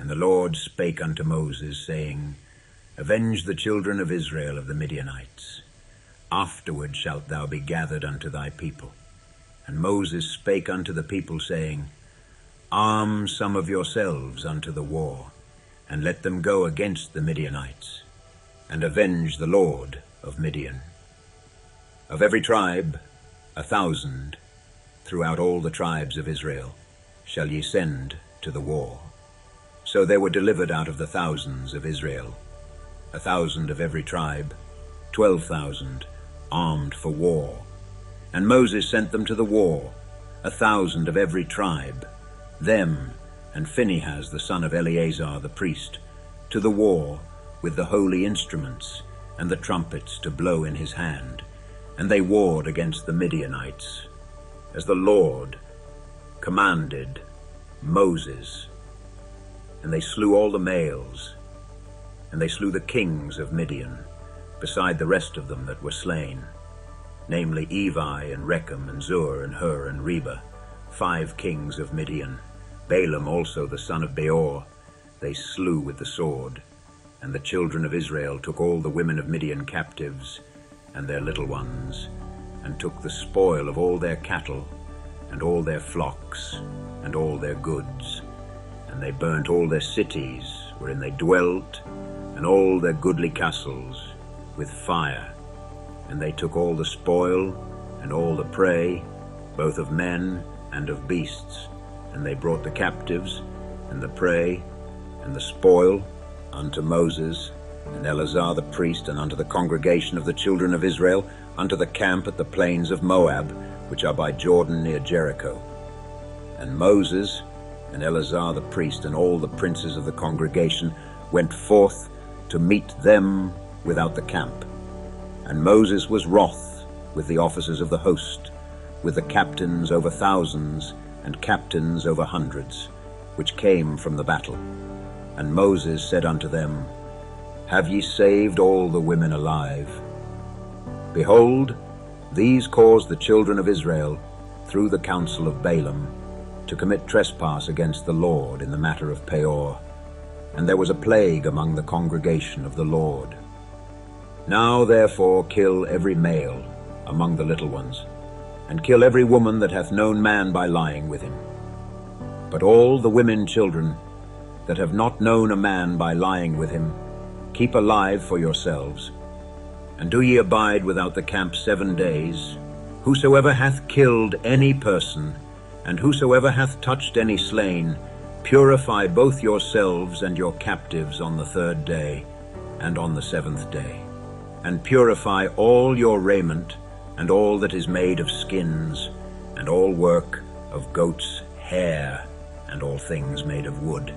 And the Lord spake unto Moses, saying, Avenge the children of Israel of the Midianites. Afterward shalt thou be gathered unto thy people. And Moses spake unto the people, saying, Arm some of yourselves unto the war, and let them go against the Midianites, and avenge the Lord of Midian. Of every tribe 1,000 throughout all the tribes of Israel shall ye send to the war. So there were delivered out of the thousands of Israel 1,000 of every tribe, 12,000 armed for war. And Moses sent them to the war, 1,000 of every tribe, them and Phinehas the son of Eleazar the priest, to the war with the holy instruments and the trumpets to blow in his hand. And they warred against the Midianites, as the Lord commanded Moses. And they slew all the males, and they slew the kings of Midian, beside the rest of them that were slain, namely Evi and Rechem and Zur and Hur and Reba, 5 kings of Midian. Balaam also the son of Beor they slew with the sword. And the children of Israel took all the women of Midian captives, and their little ones, and took the spoil of all their cattle, and all their flocks, and all their goods. And they burnt all their cities wherein they dwelt, and all their goodly castles, with fire. And they took all the spoil, and all the prey, both of men and of beasts. And they brought the captives, and the prey, and the spoil, unto Moses, and Eleazar the priest, and unto the congregation of the children of Israel, unto the camp at the plains of Moab, which are by Jordan near Jericho. And Moses, and Eleazar the priest, and all the princes of the congregation went forth to meet them without the camp. And Moses was wroth with the officers of the host, with the captains over thousands, and captains over hundreds, which came from the battle. And Moses said unto them, Have ye saved all the women alive? Behold, these caused the children of Israel, through the counsel of Balaam, to commit trespass against the Lord in the matter of Peor. And there was a plague among the congregation of the Lord. Now therefore kill every male among the little ones, and kill every woman that hath known man by lying with him. But all the women children that have not known a man by lying with him, keep alive for yourselves. And do ye abide without the camp 7 days. Whosoever hath killed any person, and whosoever hath touched any slain, purify both yourselves and your captives on the 3rd day, and on the 7th day. And purify all your raiment, and all that is made of skins, and all work of goats' hair, and all things made of wood.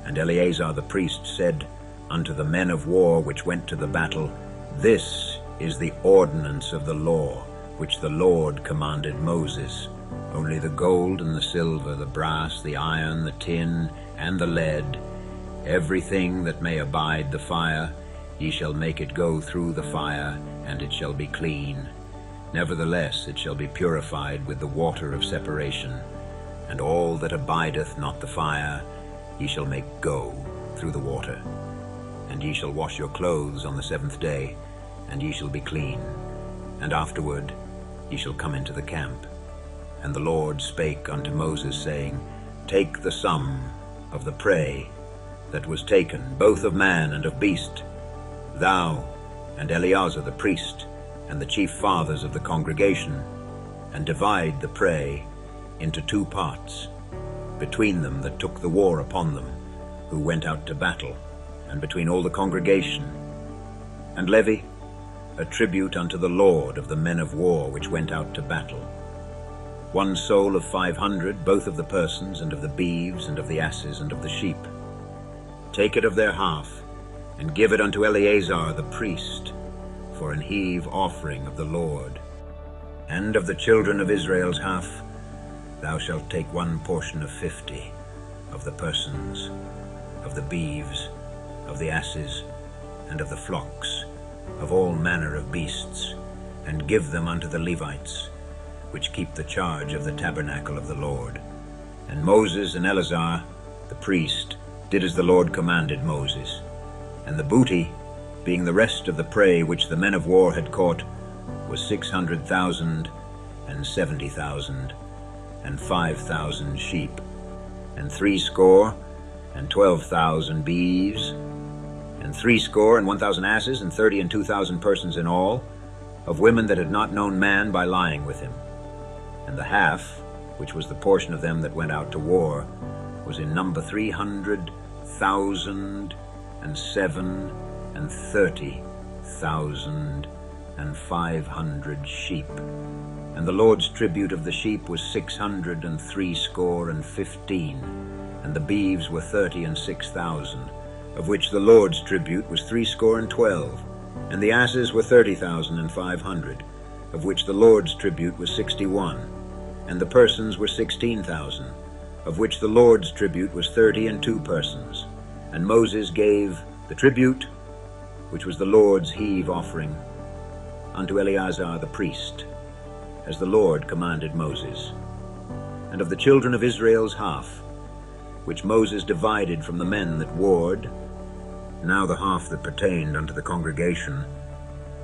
And Eleazar the priest said unto the men of war which went to the battle, This is the ordinance of the law, which the Lord commanded Moses. Only the gold and the silver, the brass, the iron, the tin, and the lead, everything that may abide the fire, ye shall make it go through the fire, and it shall be clean. Nevertheless it shall be purified with the water of separation. And all that abideth not the fire, ye shall make go through the water. And ye shall wash your clothes on the 7th day, and ye shall be clean. And afterward ye shall come into the camp. And the Lord spake unto Moses, saying, Take the sum of the prey that was taken, both of man and of beast, thou and Eleazar the priest, and the chief fathers of the congregation, and divide the prey into 2 parts, between them that took the war upon them, who went out to battle, and between all the congregation. And levy a tribute unto the Lord of the men of war which went out to battle. 1 soul of 500, both of the persons, and of the beeves, and of the asses, and of the sheep. Take it of their half, and give it unto Eleazar the priest, for an heave offering of the Lord. And of the children of Israel's half, thou shalt take 1 portion of 50, of the persons, of the beeves, of the asses, and of the flocks, of all manner of beasts, and give them unto the Levites, which keep the charge of the tabernacle of the Lord. And Moses and Eleazar the priest did as the Lord commanded Moses. And the booty, being the rest of the prey which the men of war had caught, was 600,000 and 70,000 and 5,000 sheep, and 60 and 12,000 beeves, and 60 and 1,000 asses, and 30 and 2,000 persons in all, of women that had not known man by lying with him. And the half, which was the portion of them that went out to war, was in number 300,000 and 30,000 and 500 sheep. And the Lord's tribute of the sheep was 600 and 15, and the beeves were 30 and 6,000, of which the Lord's tribute was 12, and the asses were 30,500, of which the Lord's tribute was 61, and the persons were 16,000, of which the Lord's tribute was 32 persons. And Moses gave the tribute, which was the Lord's heave offering, unto Eleazar the priest, as the Lord commanded Moses. And of the children of Israel's half, which Moses divided from the men that warred, now the half that pertained unto the congregation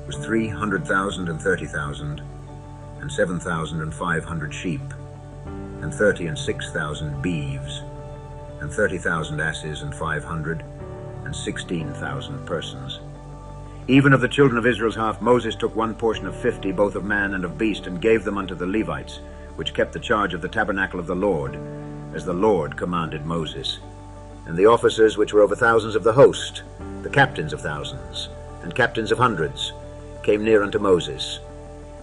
was 300,000 and 30,000, and 7,500 sheep, and 30 and 6,000 beeves, and 30,000 asses, and 500 and 16,000 persons. Even of the children of Israel's half, Moses took one portion of 50, both of man and of beast, and gave them unto the Levites, which kept the charge of the tabernacle of the Lord, as the Lord commanded Moses. And the officers which were over thousands of the host, the captains of thousands, and captains of hundreds, came near unto Moses.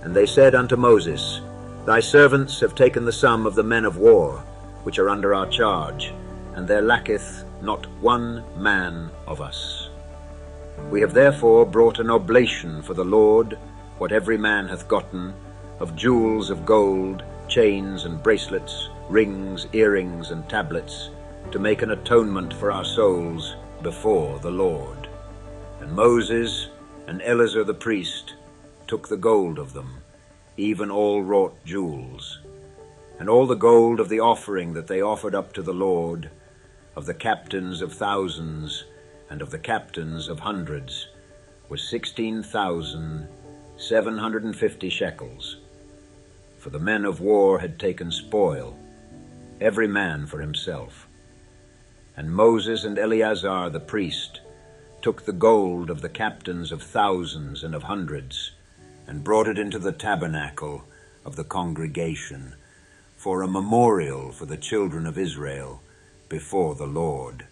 And they said unto Moses, Thy servants have taken the sum of the men of war, which are under our charge, and there lacketh not one man of us. We have therefore brought an oblation for the Lord, what every man hath gotten, of jewels of gold, chains and bracelets, rings, earrings, and tablets, to make an atonement for our souls before the Lord. And Moses and Eleazar the priest took the gold of them, even all wrought jewels, and all the gold of the offering that they offered up to the Lord, of the captains of thousands and of the captains of hundreds, was 16,750 shekels. For the men of war had taken spoil, every man for himself. And Moses and Eleazar the priest took the gold of the captains of thousands and of hundreds, and brought it into the tabernacle of the congregation, for a memorial for the children of Israel before the Lord.